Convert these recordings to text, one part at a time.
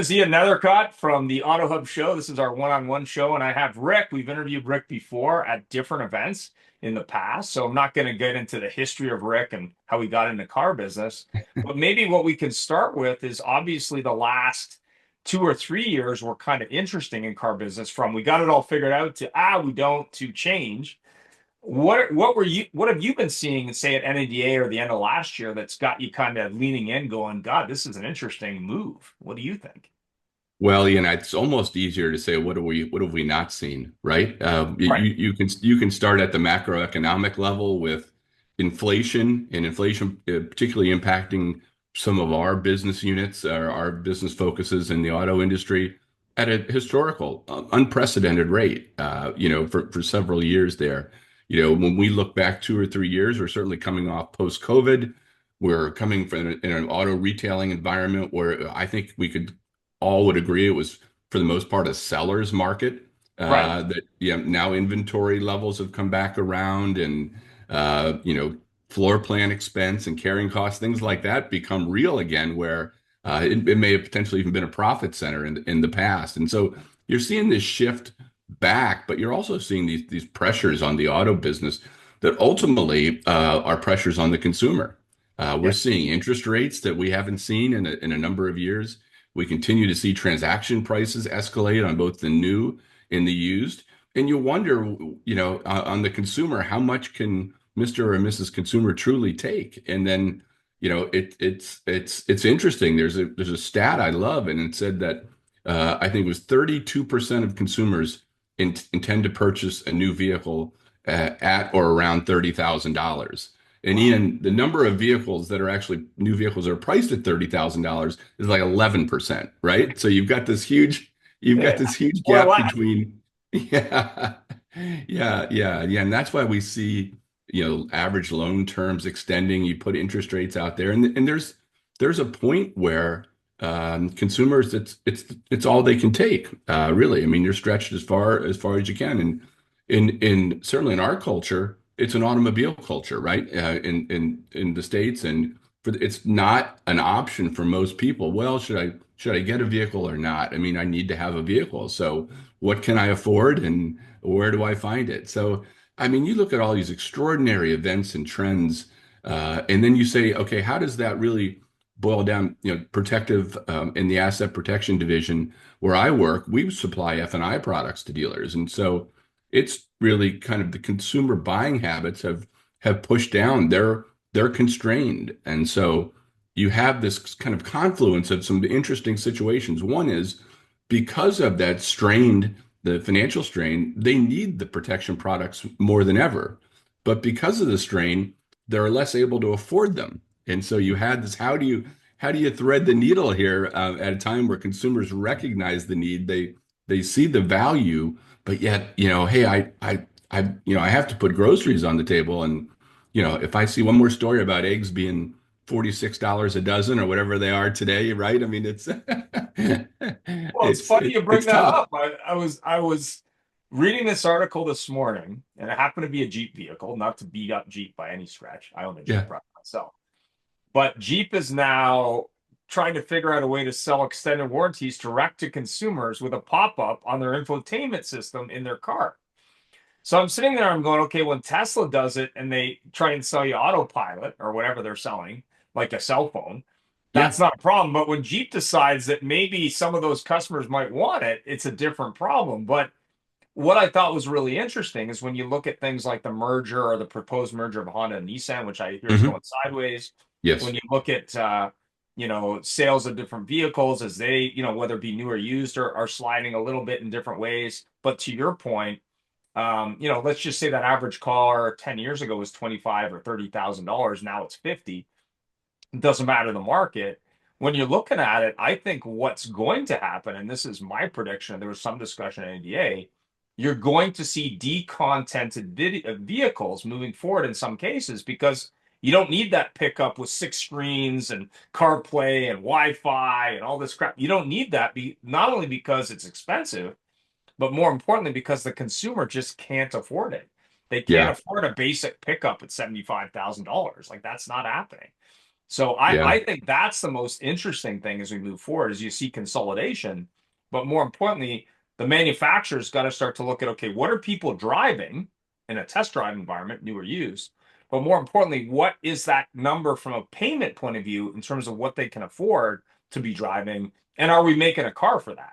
is Ian Nethercott from the Auto Hub Show. This is our one-on-one show, and I have Rick. We've interviewed Rick before at different events in the past, so I'm not going to get into the history of Rick and how he got into car business. But maybe what we can start with is obviously the last 2 or 3 years were kind of interesting in car business. From we got it all figured out to we don't to change. What have you been seeing, say at NADA or the end of last year, that's got you kind of leaning in, going, God, this is an interesting move. What do you think? Well, it's almost easier to say what have we not seen, right? You, Right. you you can you can start at the macroeconomic level with inflation particularly impacting some of our business units, our business focuses in the auto industry at a historical, unprecedented rate. For several years there. When we look back 2 or 3 years, we're certainly coming off post-COVID. We're coming from in an auto retailing environment where I think we could all would agree it was for the most part a seller's market. Right. That now inventory levels have come back around, and floor plan expense and carrying costs, things like that, become real again. Where it may have potentially even been a profit center in the past, and so you're seeing this shift back, but you're also seeing these pressures on the auto business that ultimately are pressures on the consumer. We're Yeah. seeing interest rates that we haven't seen in a number of years. We continue to see transaction prices escalate on both the new and the used. And you wonder, on the consumer, how much can Mr. or Mrs. Consumer truly take? And then, it's interesting. There's a stat I love, and it said that I think it was 32% of consumers intend to purchase a new vehicle at or around $30,000. And Wow. Ian, the number of vehicles that are actually new vehicles that are priced at $30,000 is like 11%, right? So you've got Yeah. this huge Or gap less. between, yeah, yeah. And that's why we see, average loan terms extending. You put interest rates out there, and there's a point where consumers, it's all they can take, really. I mean, you're stretched as far as you can, and in certainly in our culture, it's an automobile culture, right? In the States, and it's not an option for most people. Well, should I get a vehicle or not? I mean, I need to have a vehicle. So what can I afford, and where do I find it? So, I mean, you look at all these extraordinary events and trends, and then you say, okay, how does that really boil down? Protective, in the asset protection division where I work, we supply F&I products to dealers, and so it's really kind of the consumer buying habits have pushed down. They're constrained, and so you have this kind of confluence of some interesting situations. One is because of the financial strain, they need the protection products more than ever. But because of the strain, they're less able to afford them. And so you had this, how do you thread the needle here, at a time where consumers recognize the need, they see the value, but yet, hey, I have to put groceries on the table. And, if I see one more story about eggs being $46 a dozen or whatever they are today, right? I mean, it's Well, it's funny you bring it's that tough. up. I was reading this article this morning, and it happened to be a Jeep vehicle, not to beat up Jeep by any stretch. I own a Jeep Yeah. product myself. But Jeep is now trying to figure out a way to sell extended warranties direct to consumers with a pop-up on their infotainment system in their car. So I'm sitting there, I'm going, okay, when Tesla does it and they try and sell you autopilot or whatever they're selling, like a cell phone, that's Yeah. not a problem. But when Jeep decides that maybe some of those customers might want it, it's a different problem. But what I thought was really interesting is when you look at things like the merger or the proposed merger of Honda and Nissan, which I hear is Hmm. going sideways. When Yes. you look at sales of different vehicles as they, whether it be new or used, are sliding a little bit in different ways. But to your point, let's just say that average car 10 years ago was 25 or $30,000. Now it's 50. It doesn't matter the market. When you're looking at it, I think what's going to happen, and this is my prediction, and there was some discussion at NDA, you're going to see decontented vehicles moving forward in some cases because you don't need that pickup with 6 screens and CarPlay and Wi-Fi and all this crap. You don't need that, not only because it's expensive, but more importantly, because the consumer just can't afford it. They can't Yeah. afford a basic pickup at $75,000. Like that's not happening. So Yeah. I think that's the most interesting thing as we move forward is you see consolidation, but more importantly, the manufacturers got to start to look at, okay, what are people driving in a test drive environment, new or used? But more importantly, what is that number from a payment point of view in terms of what they can afford to be driving? And are we making a car for that?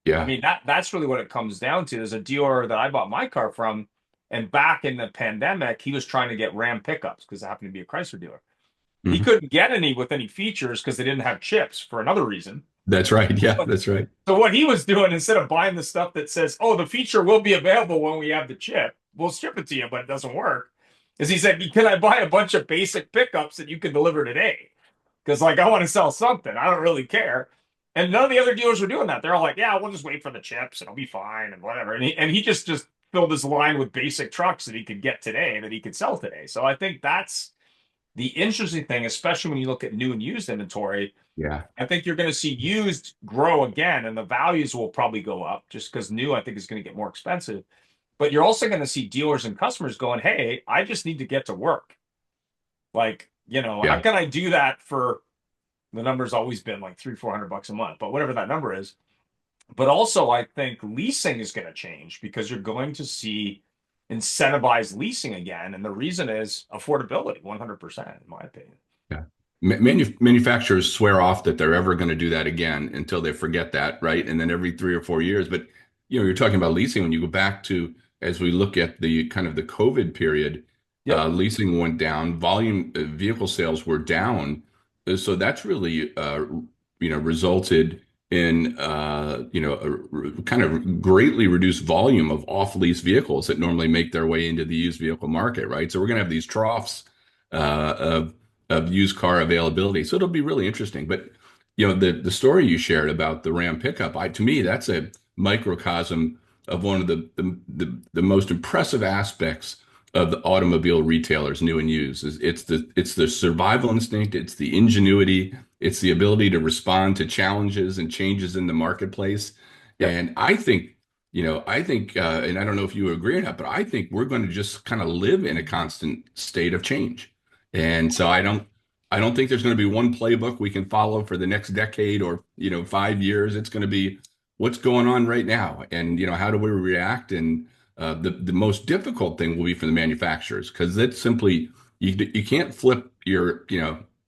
I Yeah. mean, that's really what it comes down to. There's a dealer that I bought my car from, and back in the pandemic, he was trying to get Ram pickups because it happened to be a Chrysler dealer. He Mhm. couldn't get any with any features because they didn't have chips for another reason. That's right. Yeah, that's right. So what he was doing, instead of buying the stuff that says, "Oh, the feature will be available when we have the chip, we'll ship it to you," but it doesn't work, is he said, "Can I buy a bunch of basic pickups that you can deliver today? Because like I want to sell something. I don't really care." And none of the other dealers were doing that. They're all like, "Yeah, we'll just wait for the chips and it'll be fine and whatever." And he just filled his line with basic trucks that he could get today that he could sell today. So I think that's the interesting thing, especially when you look at new and used inventory. Yeah. I think you're going to see used grow again, and the values will probably go up just because new, I think, is going to get more expensive. But you're also going to see dealers and customers going, "Hey, I just need to get to work. Like, how Yeah. can I do that for the number's always been like 300-400 bucks a month, but whatever that number is." But also, I think leasing is going to change because you're going to see incentivized leasing again. And the reason is affordability, 100%, in my opinion. Yeah. Manufacturers swear off that they're ever going to do that again until they forget that, right? And then every 3 or 4 years. But you're talking about leasing when you go back to as we look at the kind of the COVID period, Yep. leasing went down, volume vehicle sales were down. So that's really resulted in a kind of greatly reduced volume of off-lease vehicles that normally make their way into the used vehicle market, right? So we're going to have these troughs of used car availability. So it'll be really interesting. But the story you shared about the Ram pickup, to me, that's a microcosm of one of the most impressive aspects of the automobile retailers, new and used. It's the survival instinct, it's the ingenuity, it's the ability to respond to challenges and changes in the marketplace. Yep. And and I don't know if you agree or not, but I think we're going to just kind of live in a constant state of change. And so I don't think there's going to be one playbook we can follow for the next decade or 5 years. It's going to be what's going on right now, and how do we react? And the most difficult thing will be for the manufacturers because it's simply you can't flip your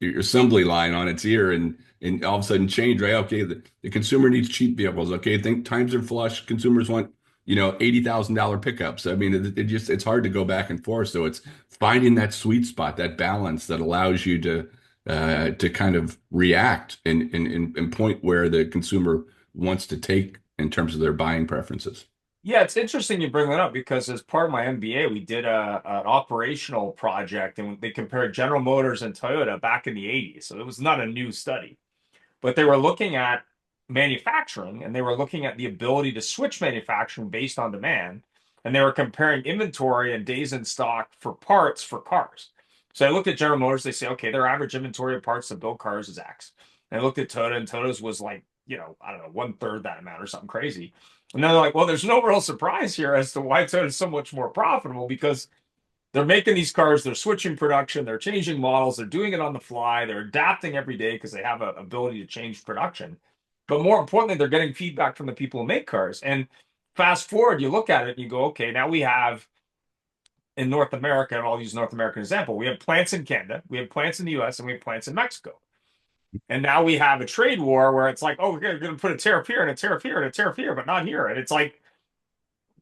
assembly line on its ear and all of a sudden change, right? Okay, the consumer needs cheap vehicles. Okay, think times are flush. Consumers want $80,000 pickups. I mean, it's hard to go back and forth. So it's finding that sweet spot, that balance that allows you to kind of react and point where the consumer wants to take in terms of their buying preferences. Yeah, it's interesting you bring that up because as part of my MBA, we did an operational project and they compared General Motors and Toyota back in the 80s. So it was not a new study, but they were looking at manufacturing and they were looking at the ability to switch manufacturing based on demand. And they were comparing inventory and days in stock for parts for cars. So I looked at General Motors, they say, okay, their average inventory of parts to build cars is X. And I looked at Toyota, and Toyota's was like, I don't know, one third that amount or something crazy. And then they're like, well, there's no real surprise here as to why Toyota is so much more profitable because they're making these cars, they're switching production, they're changing models, they're doing it on the fly, they're adapting every day because they have an ability to change production. But more importantly, they're getting feedback from the people who make cars. And fast forward, you look at it and you go, okay, now we have in North America, and I'll use North American example, we have plants in Canada, we have plants in the US, and we have plants in Mexico. And now we have a trade war where it's like, oh, we're going to put a tariff here and a tariff here and a tariff here, but not here. And it's like,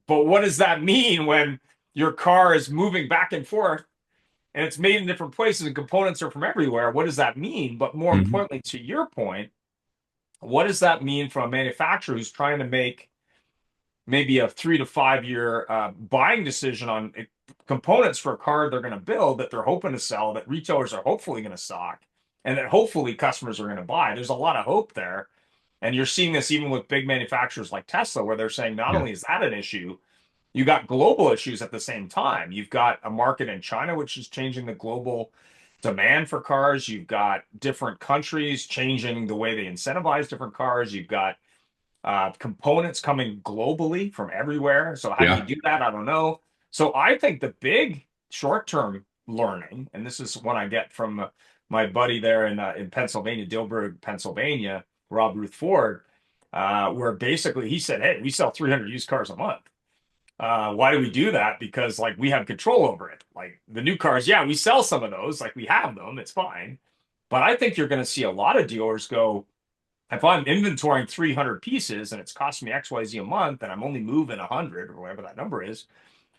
but what does that mean when your car is moving back and forth and it's made in different places and components are from everywhere? What does that mean? But more Mhm. importantly, to your point, what does that mean from a manufacturer who's trying to make maybe a 3 to 5 year buying decision on components for a car they're going to build that they're hoping to sell, that retailers are hopefully going to stock, and that hopefully customers are going to buy? There's a lot of hope there. And you're seeing this even with big manufacturers like Tesla, where they're saying not Yeah. only is that an issue, you got global issues at the same time. You've got a market in China, which is changing the global demand for cars. You've got different countries changing the way they incentivize different cars. You've got components coming globally from everywhere. So how do you Yeah. do that? I don't know. So I think the big short-term learning, and this is one I get from my buddy there in Pennsylvania, Dilburg, Pennsylvania, Rob Ruth Ford, where basically he said, "Hey, we sell 300 used cars a month. Why do we do that? Because like we have control over it. Like the new cars, yeah, we sell some of those, like we have them, it's fine. But I think you're going to see a lot of dealers go, if I'm inventorying 300 pieces and it's costing me XYZ a month and I'm only moving 100 or whatever that number is,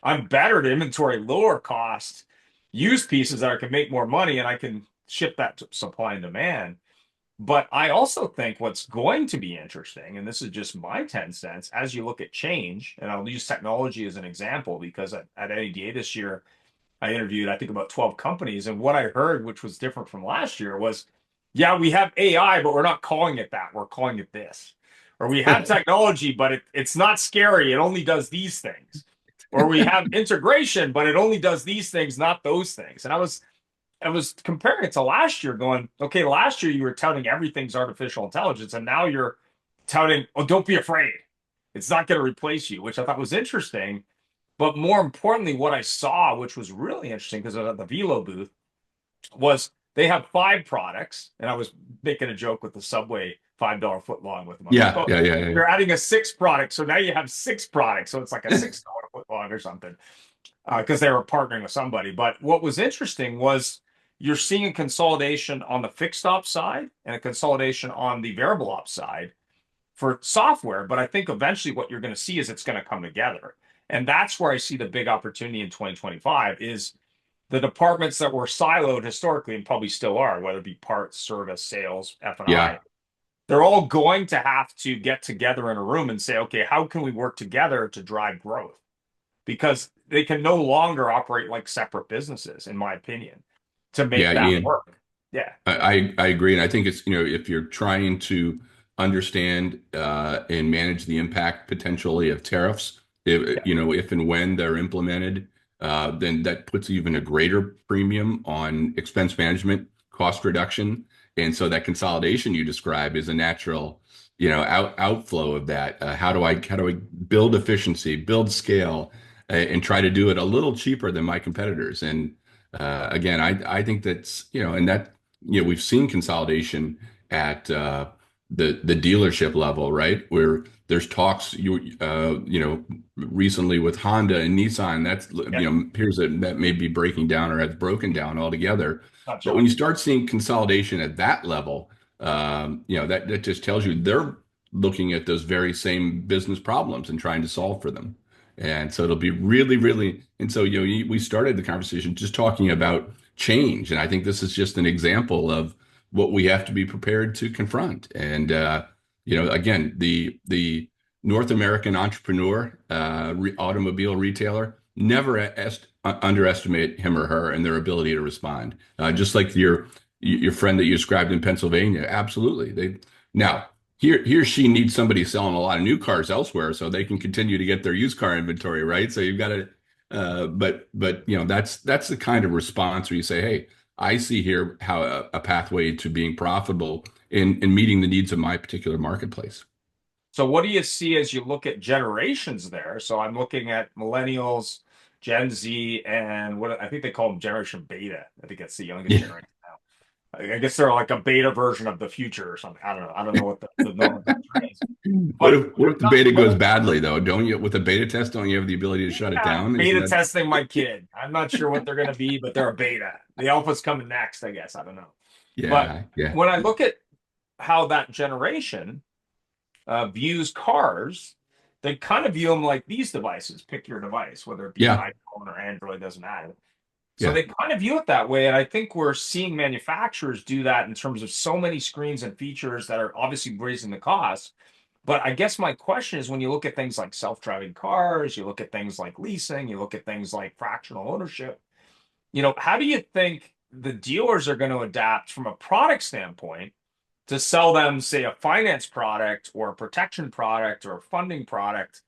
I'm better to inventory lower cost used pieces that I can make more money and I can ship that to supply and demand. But I also think what's going to be interesting, and this is just my 10 cents, as you look at change, and I'll use technology as an example because at NADA this year, I interviewed, I think, about 12 companies. And what I heard, which was different from last year, was yeah, we have AI, but we're not calling it that. We're calling it this. Or we have technology, but it's not scary. It only does these things. Or we have integration, but it only does these things, not those things. And I was comparing it to last year, going, okay, last year you were touting everything's artificial intelligence, and now you're touting, oh, don't be afraid. It's not going to replace you, which I thought was interesting. But more importantly, what I saw, which was really interesting because of the Velo booth, was they have five products. And I was making a joke with the Subway $5 foot long with them. I'm like, Yeah, oh, yeah, yeah, yeah. you're adding a sixth product. So now you have six products. So it's like a $6 foot long or something because they were partnering with somebody. But what was interesting was you're seeing a consolidation on the fixed ops side and a consolidation on the variable ops side for software. But I think eventually what you're going to see is it's going to come together. And that's where I see the big opportunity in 2025 is the departments that were siloed historically and probably still are, whether it be parts, service, sales, F&I, Yeah. they're all going to have to get together in a room and say, okay, how can we work together to drive growth? Because they can no longer operate like separate businesses, in my opinion, to make Yeah, that Ian. work. Yeah. I agree, and I think it's if you're trying to understand and manage the impact potentially of tariffs, Yeah. if and when they're implemented, then that puts even a greater premium on expense management, cost reduction, and so that consolidation you describe is a natural outflow of that. How do I build efficiency, build scale, and try to do it a little cheaper than my competitors? And again, I think that's and that we've seen consolidation at the dealership level, right? Where there's talks recently with Honda and Nissan. That's Yeah. appears that may be breaking down or has broken down altogether. Not But when you shocking. start seeing consolidation at that level, that just tells you they're looking at those very same business problems and trying to solve for them. And so it'll be really, really. And so we started the conversation just talking about change. And I think this is just an example of what we have to be prepared to confront. And again, the North American entrepreneur, automobile retailer, never underestimate him or her and their ability to respond. Just like your friend that you described in Pennsylvania, absolutely. Now he or she needs somebody selling a lot of new cars elsewhere so they can continue to get their used car inventory, right? So you've got to but that's the kind of response where you say, hey, I see here how a pathway to being profitable in meeting the needs of my particular marketplace. So what do you see as you look at generations there? So I'm looking at millennials, Gen Z, and what I think they call them Generation Beta. I think that's the youngest Yeah. generation now. I guess they're like a beta version of the future or something. I don't know. I don't know what the nomenclature is. What But if what if the beta goes badly though? Don't you with a beta test, don't you have the ability to shut it yeah, down? Isn't beta that testing my kid. I'm not sure what they're going to be, but they're a beta. The alpha's coming next, I guess. I don't know. But yeah, yeah, when I look at how that generation views cars, they kind of view them like these devices. Pick your device, whether it be yeah, iPhone or Android, doesn't matter. So yeah. they kind of view it that way. And I think we're seeing manufacturers do that in terms of so many screens and features that are obviously raising the cost. But I guess my question is when you look at things like self-driving cars, you look at things like leasing, you look at things like fractional ownership, how do you think the dealers are going to adapt from a product standpoint to sell them, say, a finance product or a protection product or a funding product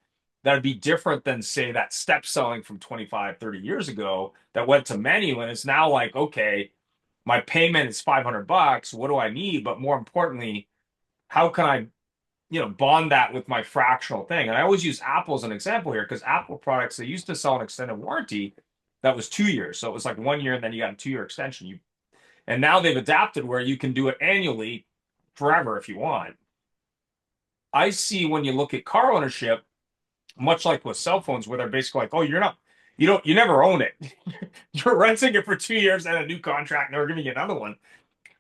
that would be different than, say, that step selling from 25, 30 years ago that went to menu and is now like, okay, my payment is $500. What do I need? But more importantly, how can I, bond that with my fractional thing? And I always use Apple as an example here because Apple products, they used to sell an extended warranty that was 2 years. So it was like 1 year and then you got a 2 year extension. And now they've adapted where you can do it annually forever if you want. I see when you look at car ownership, much like with cell phones, where they're basically like, oh, you never own it. You're renting it for 2 years and a new contract, and they're giving you another one.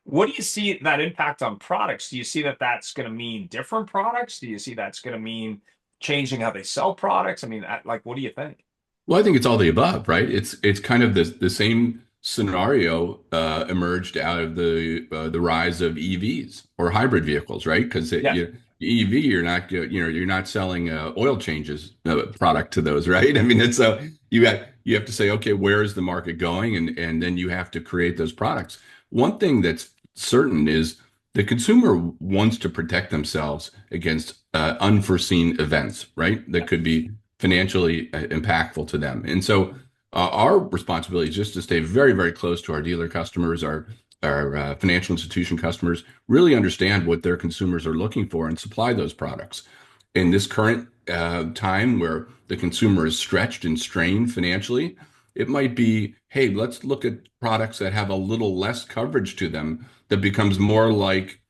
What do you see that impact on products? Do you see that that's going to mean different products? Do you see that's going to mean changing how they sell products? I mean, like, what do you think? Well, I think it's all the above, right? It's kind of the same scenario emerged out of the rise of EVs or hybrid vehicles, right? Because Yeah. EV, you're not selling oil changes product to those, right? I mean, it's you have to say, okay, where is the market going, and then you have to create those products. One thing that's certain is the consumer wants to protect themselves against unforeseen events, right? That could be financially impactful to them. And so our responsibility is just to stay very, very close to our dealer customers, our financial institution customers, really understand what their consumers are looking for and supply those products. In this current time where the consumer is stretched and strained financially, it might be, hey, let's look at products that have a little less coverage to them that becomes more like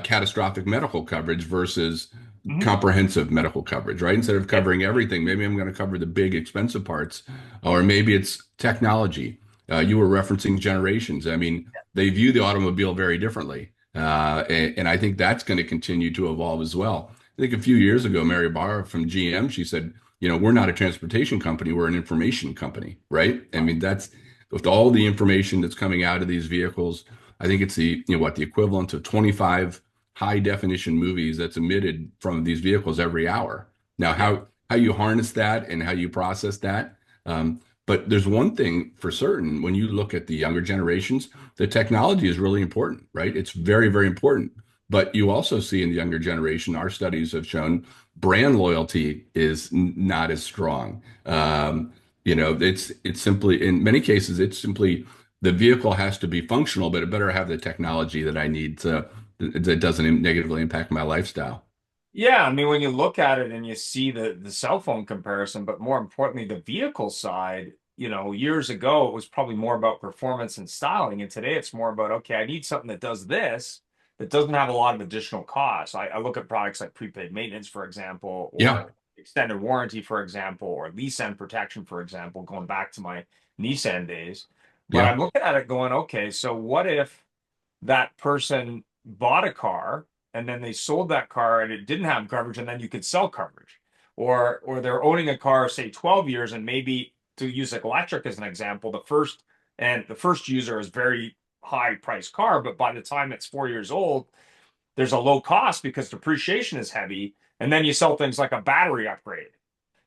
catastrophic medical coverage versus Mhm. comprehensive medical coverage, right? Instead of Yeah. covering everything, maybe I'm going to cover the big expensive parts, or maybe it's technology. You were referencing generations. I mean, they view the automobile very differently. And I think that's going to continue to evolve as well. I think a few years ago, Mary Barra from GM, she said, we're not a transportation company, we're an information company, right? I mean, that's with all the information that's coming out of these vehicles. I think it's the equivalent of 25 high definition movies that's emitted from these vehicles every hour. Now, Yeah. how you harness that and how you process that. But there's one thing for certain, when you look at the younger generations, the technology is really important, right? It's very, very important. But you also see in the younger generation, our studies have shown brand loyalty is not as strong. It's simply, in many cases, it's simply the vehicle has to be functional, but it better have the technology that I need that doesn't negatively impact my lifestyle. Yeah, I mean, when you look at it and you see the cell phone comparison, but more importantly, the vehicle side, years ago it was probably more about performance and styling, and today it's more about, okay, I need something that does this, that doesn't have a lot of additional costs. I look at products like prepaid maintenance, for example, Yeah, or extended warranty, for example, or lease end protection, for example, going back to my Nissan days. But yeah, I'm looking at it going, okay, so what if that person bought a car and then they sold that car and it didn't have coverage and then you could sell coverage, or they're owning a car say 12 years, and maybe, to use like electric as an example, the first user is very high price car, but by the time it's 4 years old there's a low cost because depreciation is heavy, and then you sell things like a battery upgrade.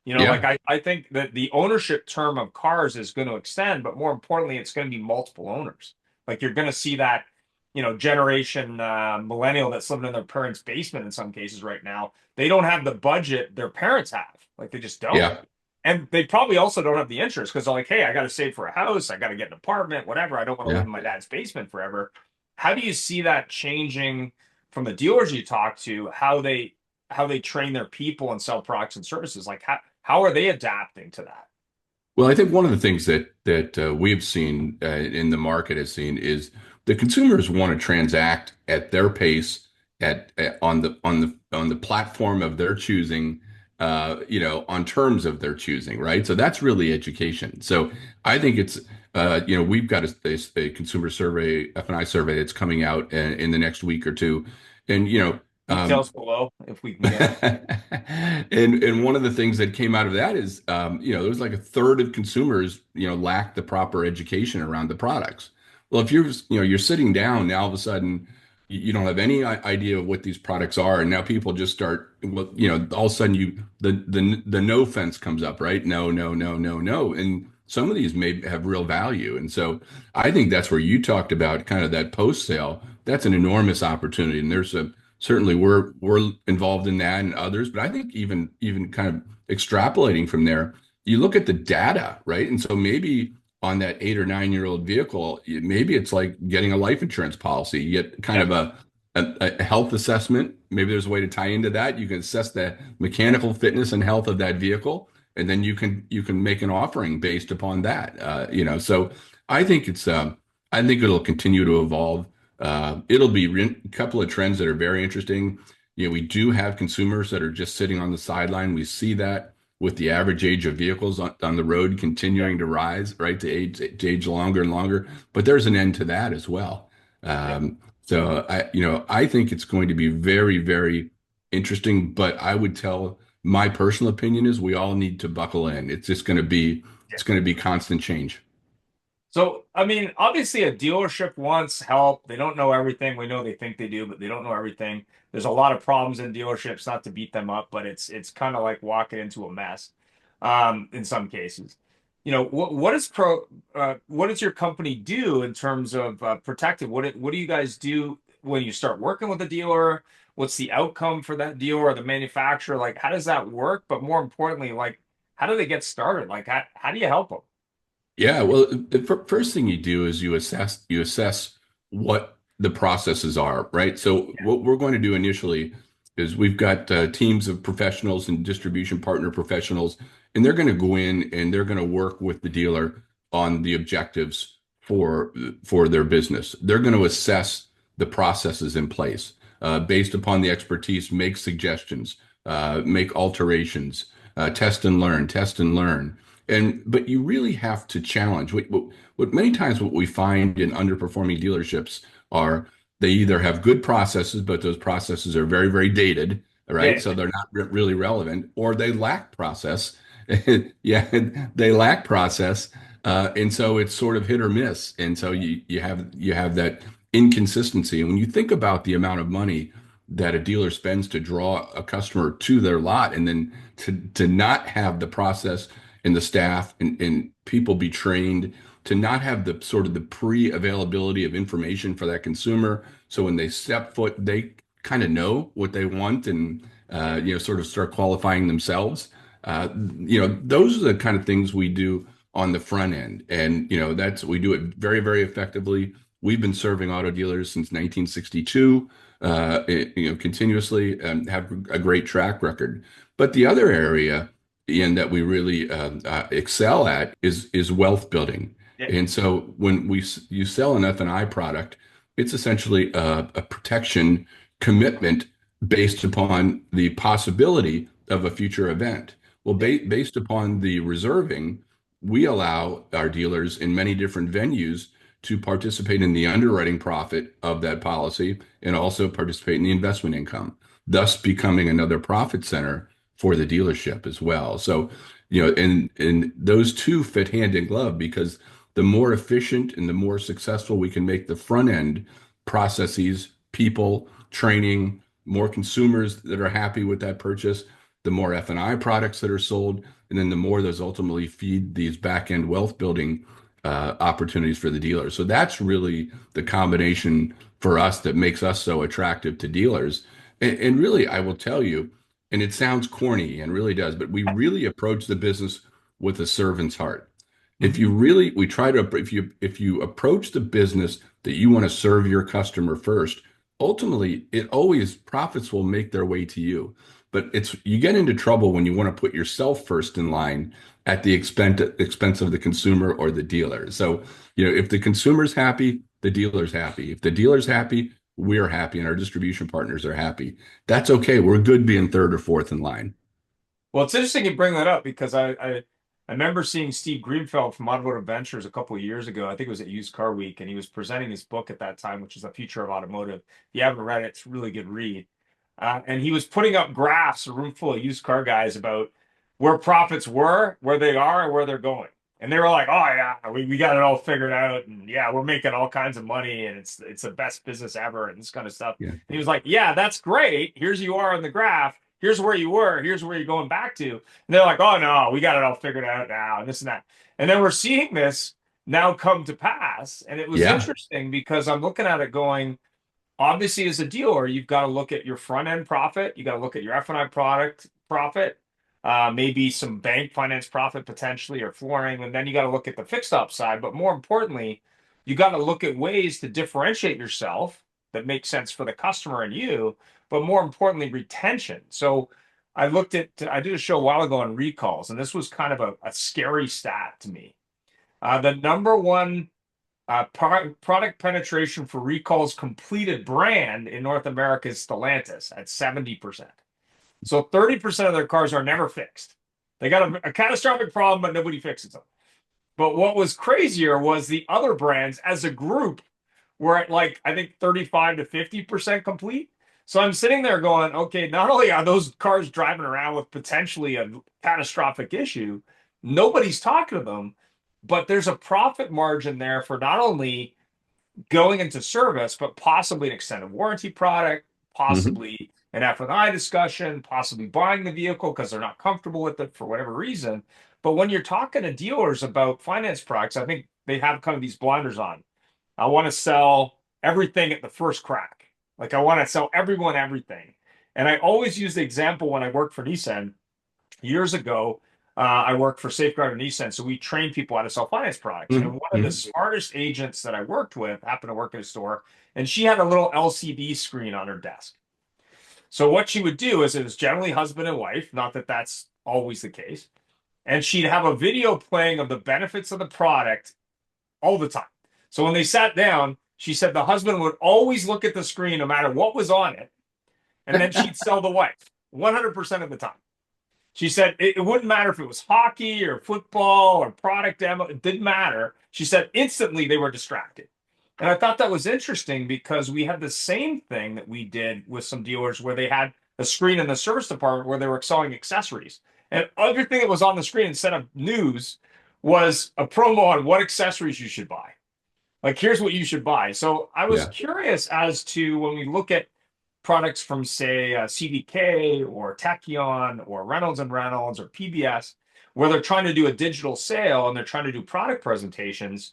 Like yeah, I think that the ownership term of cars is going to extend, but more importantly, it's going to be multiple owners. Like you're going to see that, generation millennial that's living in their parents' basement in some cases right now. They don't have the budget their parents have. Like they just don't. yeah, And they probably also don't have the interest because they're like, hey, I got to save for a house. I got to get an apartment, whatever. I don't want to live yeah. in my dad's basement forever. How do you see that changing from the dealers you talk to, how they train their people and sell products and services? Like how are they adapting to that? Well, I think one of the things that we've seen in the market has seen is the consumers want to transact at their pace on the platform of their choosing, on terms of their choosing, right? So that's really education. So I think it's we've got a consumer survey, F&I survey that's coming out in the next week or two, and Details below if we can get them. and one of the things that came out of that is there was like a third of consumers lack the proper education around the products. Well, if you're sitting down now, all of a sudden you don't have any idea of what these products are, and now people just start, well, all of a sudden the no fence comes up, right? No, no, no, no, no, and some of these may have real value, and so I think that's where you talked about kind of that post sale. That's an enormous opportunity, and there's a certainly we're involved in that and others, but I think even kind of extrapolating from there, you look at the data, right? And so maybe on that 8 or 9 year old vehicle, maybe it's like getting a life insurance policy. You get kind Yeah. of a health assessment. Maybe there's a way to tie into that. You can assess the mechanical fitness and health of that vehicle, and then you can make an offering based upon that. So I think I think it'll continue to evolve. It'll be a couple of trends that are very interesting. We do have consumers that are just sitting on the sideline. We see that with the average age of vehicles on the road Yeah, continuing to rise, right, to age longer and longer. But there's an end to that as well. yeah, So I think it's going to be very, very interesting. But I would tell my personal opinion is we all need to buckle in. It's just going to be yeah. it's going to be constant change. So, I mean, obviously, a dealership wants help. They don't know everything. We know they think they do, but they don't know everything. There's a lot of problems in dealerships, not to beat them up, but it's kind of like walking into a mess, in some cases. What does your company do in terms of protective? What do you guys do when you start working with a dealer? What's the outcome for that dealer or the manufacturer? Like, how does that work? But more importantly, like, how do they get started? Like, how do you help them? Yeah, well, the first thing you do is you assess what the processes are, right? So what we're going to do initially is we've got teams of professionals and distribution partner professionals, and they're going to go in and they're going to work with the dealer on the objectives for their business. They're going to assess the processes in place based upon the expertise, make suggestions, make alterations, test and learn. But you really have to challenge. What many times what we find in underperforming dealerships are they either have good processes, but those processes are very, very dated, right? Yeah. So they're not really relevant, or they lack process. Yeah, they lack process, and so it's sort of hit or miss. And so you have that inconsistency. And when you think about the amount of money that a dealer spends to draw a customer to their lot, and then to not have the process and the staff and people be trained to not have the sort of the pre-availability of information for that consumer. So when they step foot, they kind of know what they want and sort of start qualifying themselves. Those are the kind of things we do on the front end, and that's we do it very, very effectively. We've been serving auto dealers since 1962, continuously, and have a great track record. But the other area and that we really excel at is wealth building. Yeah. And so when you sell an F&I product, it's essentially a protection commitment based upon the possibility of a future event. Well, Yeah. based upon the reserving, we allow our dealers in many different venues to participate in the underwriting profit of that policy and also participate in the investment income, thus becoming another profit center for the dealership as well. So, and those two fit hand in glove because the more efficient and the more successful we can make the front end processes, people, training, more consumers that are happy with that purchase, the more F&I products that are sold, and then the more those ultimately feed these back end wealth building opportunities for the dealer. So that's really the combination for us that makes us so attractive to dealers. And really, I will tell you, and it sounds corny and really does, but we really approach the business with a servant's heart. If Mhm. you really, we try to, if you approach the business that you want to serve your customer first, ultimately, it always profits will make their way to you. But you get into trouble when you want to put yourself first in line at the expense of the consumer or the dealer. So, if the consumer's happy, the dealer's happy. If the dealer's happy, we're happy and our distribution partners are happy. That's okay. We're good being third or fourth in line. Well, it's interesting you bring that up because I remember seeing Steve Greenfeld from Automotive Ventures a couple of years ago. I think it was at Used Car Week, and he was presenting his book at that time, which is The Future of Automotive. If you haven't read it, it's a really good read. And he was putting up graphs, a room full of used car guys, about where profits were, where they are, and where they're going. And they were like, "Oh yeah, we got it all figured out, and yeah, we're making all kinds of money, and it's the best business ever, and this kind of stuff." Yeah. And he was like, "Yeah, that's great. Here's you are on the graph. Here's where you were. Here's where you're going back to." And they're like, "Oh no, we got it all figured out now, and this and that." And then we're seeing this now come to pass, and it was Yeah. interesting because I'm looking at it going obviously as a dealer, you've got to look at your front end profit. You got to look at your F&I product profit, maybe some bank finance profit potentially or flooring. And then you got to look at the fixed ops side. But more importantly, you got to look at ways to differentiate yourself that make sense for the customer and you, but more importantly, retention. So I did a show a while ago on recalls, and this was kind of a scary stat to me. The number one Product penetration for recalls completed brand in North America is Stellantis at 70%. So 30% of their cars are never fixed. They got a catastrophic problem, but nobody fixes them. But what was crazier was the other brands as a group were at like, I think 35 to 50% complete. So I'm sitting there going, okay, not only are those cars driving around with potentially a catastrophic issue, nobody's talking to them, but there's a profit margin there for not only going into service, but possibly an extended warranty product, Hmm. possibly an F&I discussion, possibly buying the vehicle because they're not comfortable with it for whatever reason. But when you're talking to dealers about finance products, I think they have kind of these blinders on. I want to sell everything at the first crack. Like I want to sell everyone everything. And I always use the example when I worked for Nissan years ago. I worked for Safeguard and Nissan, so we trained people how to sell finance products. And Hmm. one of the Hmm. smartest agents that I worked with happened to work at a store, and she had a little LCD screen on her desk. So what she would do is it was generally husband and wife, not that that's always the case, and she'd have a video playing of the benefits of the product all the time. So when they sat down, she said the husband would always look at the screen no matter what was on it, and then she'd sell the wife 100% of the time. She said it wouldn't matter if it was hockey or football or product demo, it didn't matter. She said instantly they were distracted. And I thought that was interesting because we had the same thing that we did with some dealers where they had a screen in the service department where they were selling accessories. And everything that was on the screen instead of news was a promo on what accessories you should buy. Like, here's what you should buy. So I was Yeah. curious as to when we look at products from, say, CDK or Tachyon or Reynolds and Reynolds or PBS, where they're trying to do a digital sale and they're trying to do product presentations.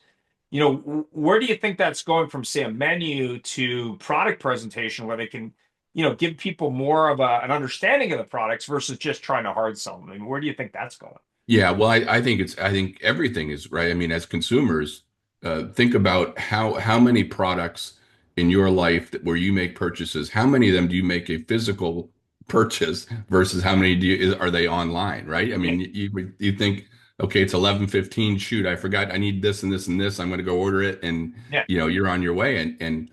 Where do you think that's going from, say, a menu to product presentation where they can, give people more of an understanding of the products versus just trying to hard sell them? I mean, where do you think that's going? Yeah, well, I think everything is right. I mean, as consumers, think about how many products in your life where you make purchases, how many of them do you make a physical purchase versus how many are they online, right? I Yeah, mean, you think, okay, it's 11:15, shoot, I forgot I need this and this and this. I'm going to go order it, and yeah, you're on your way, and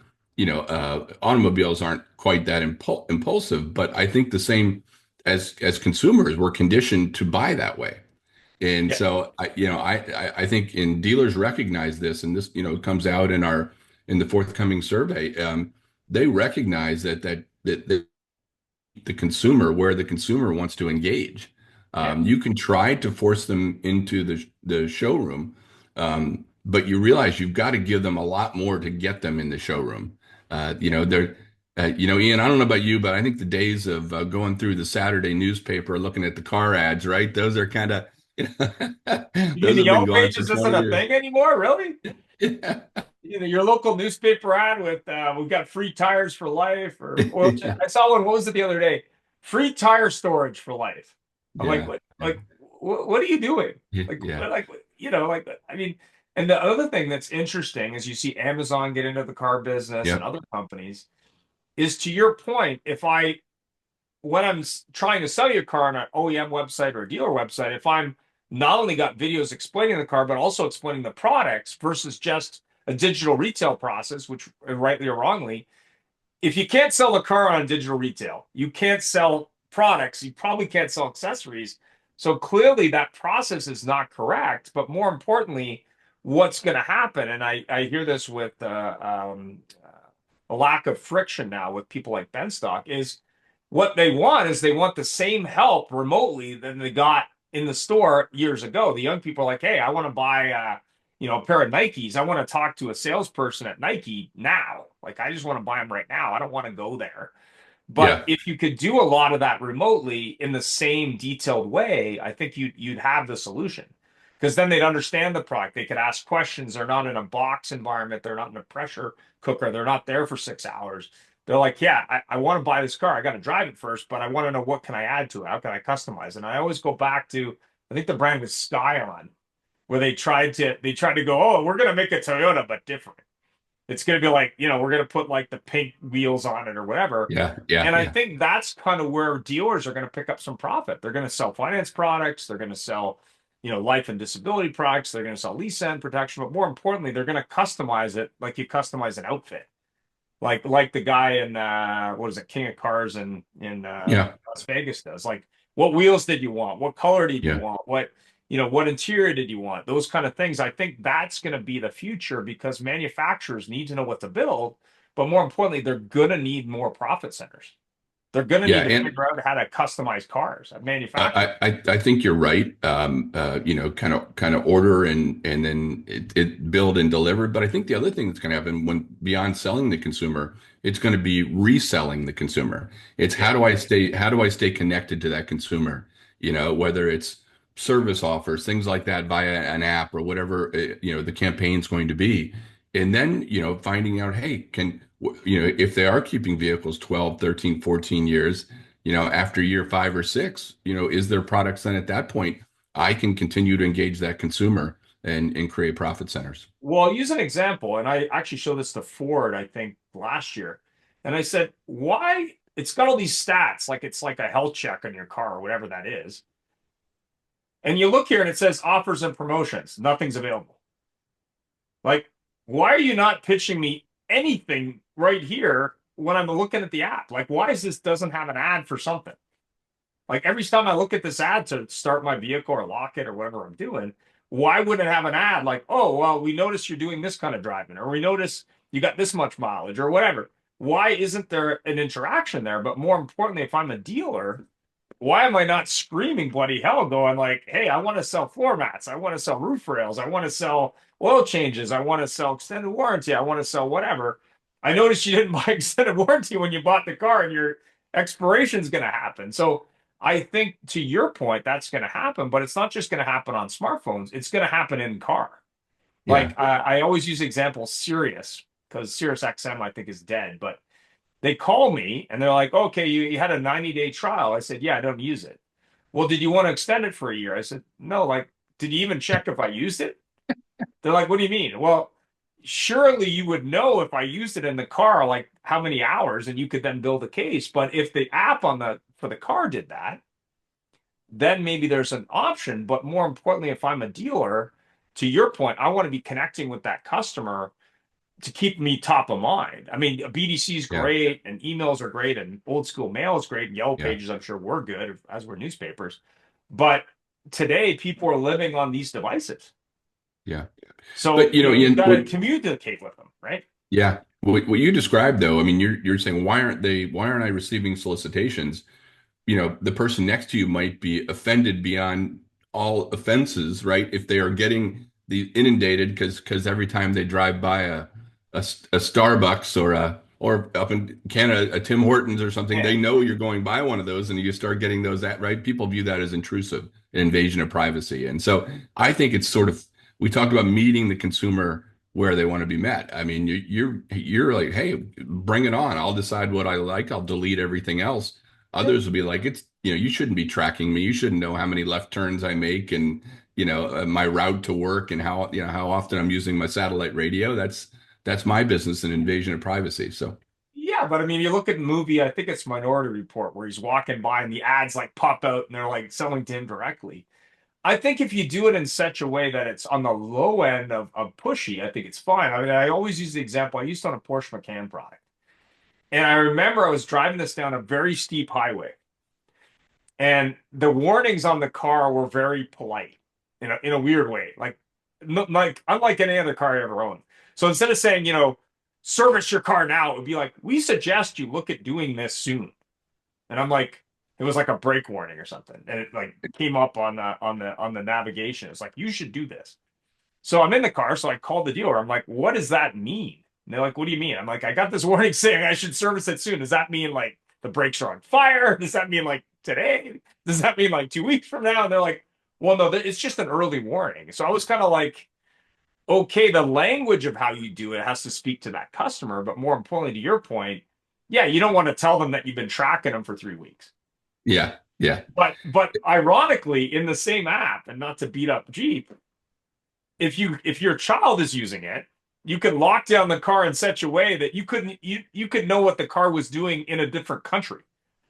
automobiles aren't quite that impulsive, but I think the same as consumers, we're conditioned to buy that way. And yeah, so I think in dealers recognize this, and this, comes out in our in the forthcoming survey. They recognize that the consumer, where the consumer wants to engage. yeah, You can try to force them into the showroom, but you realize you've got to give them a lot more to get them in the showroom. They're Ian, I don't know about you, but I think the days of going through the Saturday newspaper looking at the car ads, right? Those are kind of, You mean those the have been yellow gone for pages isn't 20 a years. thing anymore? Really? Yeah. Your local newspaper ad with we've got free tires for life or oil change. I saw one. What was it the other day? Free tire storage for life. I'm like, Yeah. what? Like, what are you doing? Yeah. Like, Yeah. like I mean, and the other thing that's interesting is you see Amazon get into the car business and Yeah. other companies. Is to your point, if I when I'm trying to sell you a car on an OEM website or a dealer website, if I'm not only got videos explaining the car, but also explaining the products versus just a digital retail process, which rightly or wrongly, if you can't sell a car on digital retail, you can't sell products, you probably can't sell accessories. So clearly that process is not correct. But more importantly, what's going to happen, and I hear this with a lack of friction now with people like Benstock, is what they want is they want the same help remotely than they got in the store years ago. The young people are like, hey, I want to buy a pair of Nikes. I want to talk to a salesperson at Nike now. Like I just want to buy them right now. I don't want to go there. But Yeah. if you could do a lot of that remotely in the same detailed way, I think you'd have the solution. Because then they'd understand the product. They could ask questions. They're not in a box environment. They're not in a pressure cooker. They're not there for 6 hours. They're like, yeah, I want to buy this car. I got to drive it first, but I want to know what can I add to it? How can I customize it? And I always go back to, I think the brand was Scion, where they tried to go, oh, we're gonna make a Toyota but different. It's going to be like, we're going to put like the pink wheels on it or whatever. Yeah. Yeah. And I Yeah. think that's kind of where dealers are going to pick up some profit. They're going to sell finance products. They're going to sell, life and disability products. They're going to sell lease and protection, but more importantly, they're going to customize it like you customize an outfit. Like the guy in what is it, King of Cars in Yeah. Las Vegas does. Like, what wheels did you want? What color did you Yeah. want? What interior did you want? Those kind of things. I think that's going to be the future because manufacturers need to know what to build, but more importantly, they're going to need more profit centers. They're going to Yeah. need to And figure out how to customize cars at manufacturers. I think you're right. Kind of order and then it build and deliver. But I think the other thing that's going to happen when beyond selling the consumer, it's going to be reselling the consumer. It's Yeah. how do I stay connected to that consumer? Whether it's service offers, things like that via an app or whatever, the campaign's going to be. And then, finding out, hey, if they are keeping vehicles 12, 13, 14 years, after year 5 or 6, is there products then at that point I can continue to engage that consumer and create profit centers? Well, I'll use an example, and I actually showed this to Ford, I think, last year. And I said, why? It's got all these stats, like it's like a health check on your car or whatever that is. And you look here and it says offers and promotions, nothing's available. Like, why are you not pitching me anything right here when I'm looking at the app? Like, why is this doesn't have an ad for something? Like every time I look at this ad to start my vehicle or lock it or whatever I'm doing, why would it have an ad like, oh, well, we notice you're doing this kind of driving, or we notice you got this much mileage or whatever? Why isn't there an interaction there? But more importantly, if I'm a dealer, why am I not screaming bloody hell going like, hey, I want to sell floor mats, I want to sell roof rails, I want to sell oil changes, I want to sell extended warranty, I want to sell whatever. I noticed you didn't buy extended warranty when you bought the car and your expiration is going to happen. So I think to your point, that's going to happen, but it's not just going to happen on smartphones. It's going to happen in car. Yeah. Like I always use the example Sirius because Sirius XM I think is dead, but they call me and they're like, okay, you had a 90-day trial. I said, yeah, I don't use it. Well, did you want to extend it for a year? I said, no. Like, did you even check if I used it? They're like, what do you mean? Well, surely you would know if I used it in the car, like how many hours, and you could then build a case. But if the app on the for the car did that, then maybe there's an option. But more importantly, if I'm a dealer, to your point, I want to be connecting with that customer to keep me top of mind. I mean, BDC is Yeah. great and emails are great and old school mail is great. And Yellow Yeah. pages, I'm sure were good as were newspapers. But today people are living on these devices. Yeah. So, But you Ian, got to communicate with them, right? yeah, what you described though, I mean, you're saying why aren't I receiving solicitations? The person next to you might be offended beyond all offenses, right? If they are getting the inundated because every time they drive by a Starbucks or up in Canada a Tim Hortons or something, Yeah. they know you're going by one of those, and you start getting those at right. People view that as intrusive, an invasion of privacy, and so I think it's sort of we talked about meeting the consumer where they want to be met. I mean, you're like, hey, bring it on. I'll decide what I like. I'll delete everything else. Others will be like, you shouldn't be tracking me. You shouldn't know how many left turns I make and, my route to work and how often I'm using my satellite radio. That's my business and invasion of privacy. So, Yeah, but I mean, you look at the movie, I think it's Minority Report, where he's walking by and the ads like pop out and they're like selling to him directly. I think if you do it in such a way that it's on the low end of pushy, I think it's fine. I mean, I always use the example I used on a Porsche Macan product. And I remember I was driving this down a very steep highway, and the warnings on the car were very polite in a weird way, like unlike any other car I ever owned. So instead of saying, service your car now, it would be like, we suggest you look at doing this soon. And I'm like, it was like a brake warning or something, and it like came up on the navigation. It's like you should do this. So I'm in the car, so I called the dealer. I'm like, what does that mean? And they're like, what do you mean? I'm like, I got this warning saying I should service it soon. Does that mean like the brakes are on fire? Does that mean like today? Does that mean like 2 weeks from now? And they're like, well, no, it's just an early warning. So I was kind of like, okay, the language of how you do it has to speak to that customer, but more importantly, to your point, yeah, you don't want to tell them that you've been tracking them for 3 weeks. yeah, yeah, But ironically, in the same app, and not to beat up Jeep, if your child is using it, you can lock down the car in such a way that you could know what the car was doing in a different country.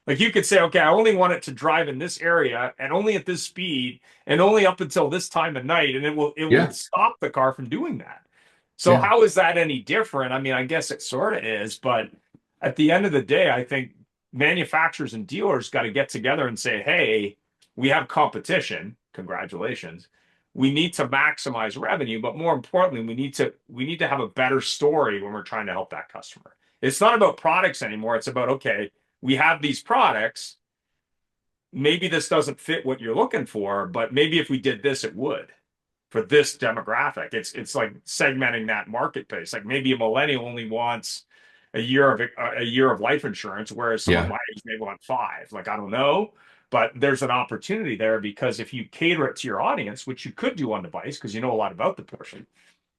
Like you could say, okay, I only want it to drive in this area and only at this speed and only up until this time of night, and it will Yeah, stop the car from doing that. So yeah, how is that any different? I mean, I guess it sort of is, but at the end of the day, I think manufacturers and dealers got to get together and say, hey, we have competition. Congratulations. We need to maximize revenue, but more importantly, we need to have a better story when we're trying to help that customer. It's not about products anymore. It's about, okay, we have these products. Maybe this doesn't fit what you're looking for, but maybe if we did this, it would for this demographic. It's like segmenting that marketplace. Like maybe a millennial only wants a year of life insurance, whereas someone yeah, my age may want five. Like I don't know, but there's an opportunity there because if you cater it to your audience, which you could do on device because you know a lot about the person,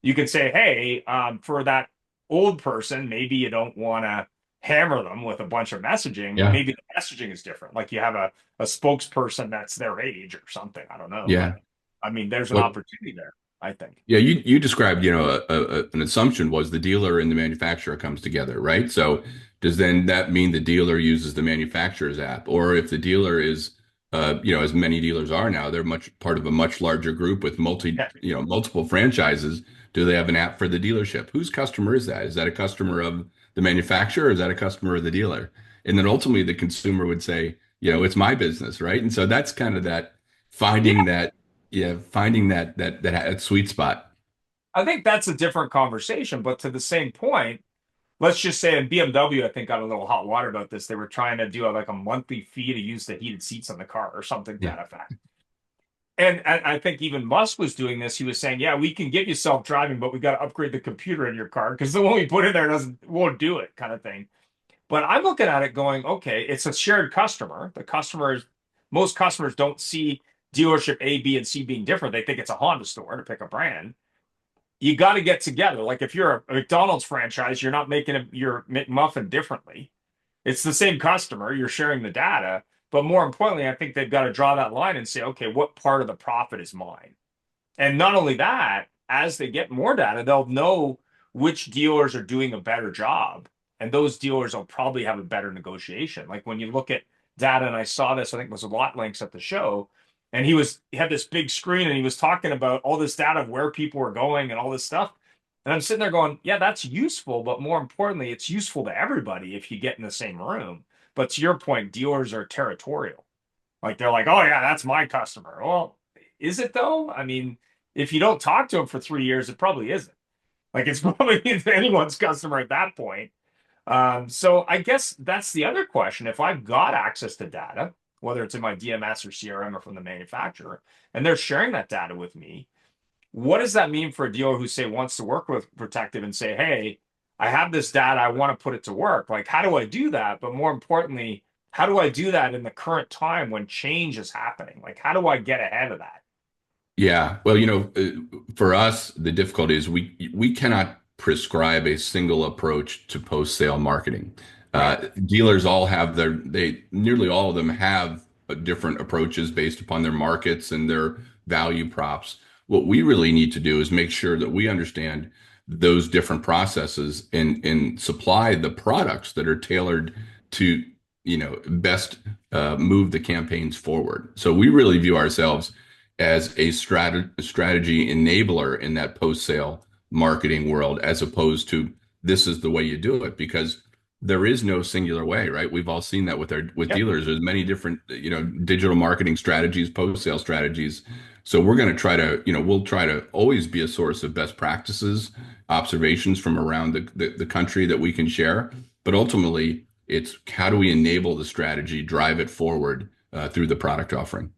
you can say, hey, for that old person, maybe you don't want to hammer them with a bunch of messaging. yeah, Maybe the messaging is different. Like you have a spokesperson that's their age or something. I don't know. But yeah. I mean, there's an Well, opportunity there, I think. yeah, you described, an assumption was the dealer and the manufacturer comes together, right? So does then that mean the dealer uses the manufacturer's app? Or if the dealer is, as many dealers are now, they're much part of a much larger group with Yeah. multiple franchises. Do they have an app for the dealership? Whose customer is that? Is that a customer of the manufacturer or is that a customer of the dealer? And then ultimately the consumer would say, it's my business, right? And so that's kind of that Yeah. finding that yeah, finding that sweet spot. I think that's a different conversation. But to the same point, let's just say, and BMW, I think, got a little hot water about this. They were trying to do like a monthly fee to use the heated seats on the car or something to Yeah. that effect. And I think even Musk was doing this. He was saying, "Yeah, we can give you self-driving, but we got to upgrade the computer in your car because the one we put in there doesn't won't do it," kind of thing. But I'm looking at it going, okay, it's a shared customer. Most customers don't see dealership A, B, and C being different. They think it's a Honda store to pick a brand. You got to get together. Like if you're a McDonald's franchise, you're not making your McMuffin differently. It's the same customer. You're sharing the data. But more importantly, I think they've got to draw that line and say, okay, what part of the profit is mine? And not only that, as they get more data, they'll know which dealers are doing a better job. And those dealers will probably have a better negotiation. Like when you look at data, and I saw this, I think it was a lot links at the show, and he had this big screen and he was talking about all this data of where people were going and all this stuff. And I'm sitting there going, yeah, that's useful, but more importantly, it's useful to everybody if you get in the same room. But to your point, dealers are territorial. Like they're like, oh yeah, that's my customer. Well, is it though? I mean, if you don't talk to them for 3 years, it probably isn't. Like it's probably anyone's customer at that point. So I guess that's the other question. If I've got access to data, whether it's in my DMS or CRM or from the manufacturer, and they're sharing that data with me, what does that mean for a dealer who say wants to work with Protective and say, hey, I have this data, I want to put it to work. Like, how do I do that? But more importantly, how do I do that in the current time when change is happening? Like, how do I get ahead of that? Yeah. Well, for us, the difficulty is we cannot prescribe a single approach to post-sale marketing. Right. Dealers all have they nearly all of them have different approaches based upon their markets and their value props. What we really need to do is make sure that we understand those different processes and supply the products that are tailored to, best move the campaigns forward. So we really view ourselves as a strategy enabler in that post-sale marketing world, as opposed to this is the way you do it, because there is no singular way, right? We've all seen that with Yep. dealers. There's many different, digital marketing strategies, post-sale strategies. So we're going to try to, we'll try to always be a source of best practices, observations from around the country that we can share. But ultimately, it's how do we enable the strategy, drive it forward through the product offering.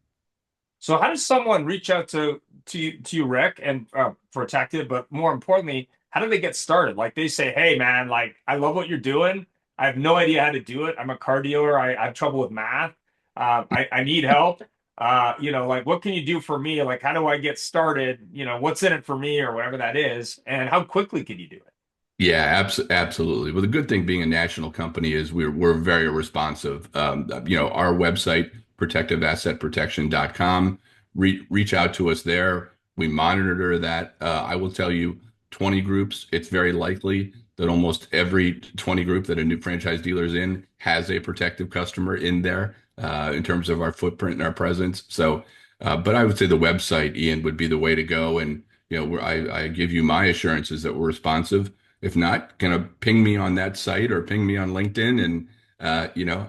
So how does someone reach out to you, Rick, and Protective, but more importantly, how do they get started? Like they say, hey man, like I love what you're doing. I have no idea how to do it. I'm a car dealer. I have trouble with math. I need help. Like what can you do for me? Like how do I get started? What's in it for me or whatever that is, and how quickly can you do it? Yeah, absolutely. Well, the good thing being a national company is we're very responsive. Our website, protectiveassetprotection.com, reach out to us there. We monitor that. I will tell you, 20 groups, it's very likely that almost every 20 group that a new franchise dealer is in has a protective customer in there in terms of our footprint and our presence. So, but I would say the website, Ian, would be the way to go. And I give you my assurances that we're responsive. If not, kind of ping me on that site or ping me on LinkedIn, and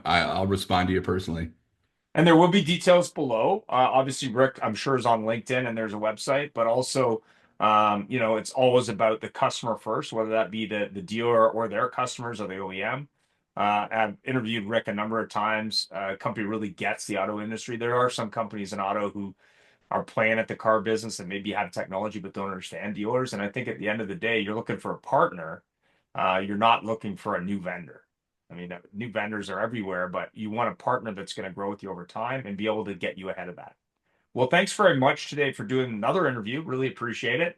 I'll respond to you personally. And there will be details below. Obviously, Rick, I'm sure, is on LinkedIn and there's a website, but also, it's always about the customer first, whether that be the dealer or their customers or the OEM. I've interviewed Rick a number of times. Company really gets the auto industry. There are some companies in auto who are playing at the car business and maybe have technology but don't understand dealers. And I think at the end of the day, you're looking for a partner. You're not looking for a new vendor. I mean, new vendors are everywhere, but you want a partner that's going to grow with you over time and be able to get you ahead of that. Well, thanks very much today for doing another interview. Really appreciate it.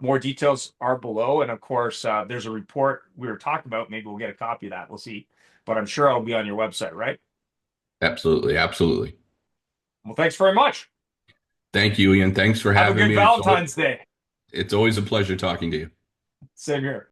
More details are below. And of course, there's a report we were talking about. Maybe we'll get a copy of that. We'll see. But I'm sure it'll be on your website, right? Absolutely, absolutely. Well, thanks very much. Thank you, Ian. Thanks for Have a having good me. Valentine's Day. It's always a pleasure talking to you. Same here.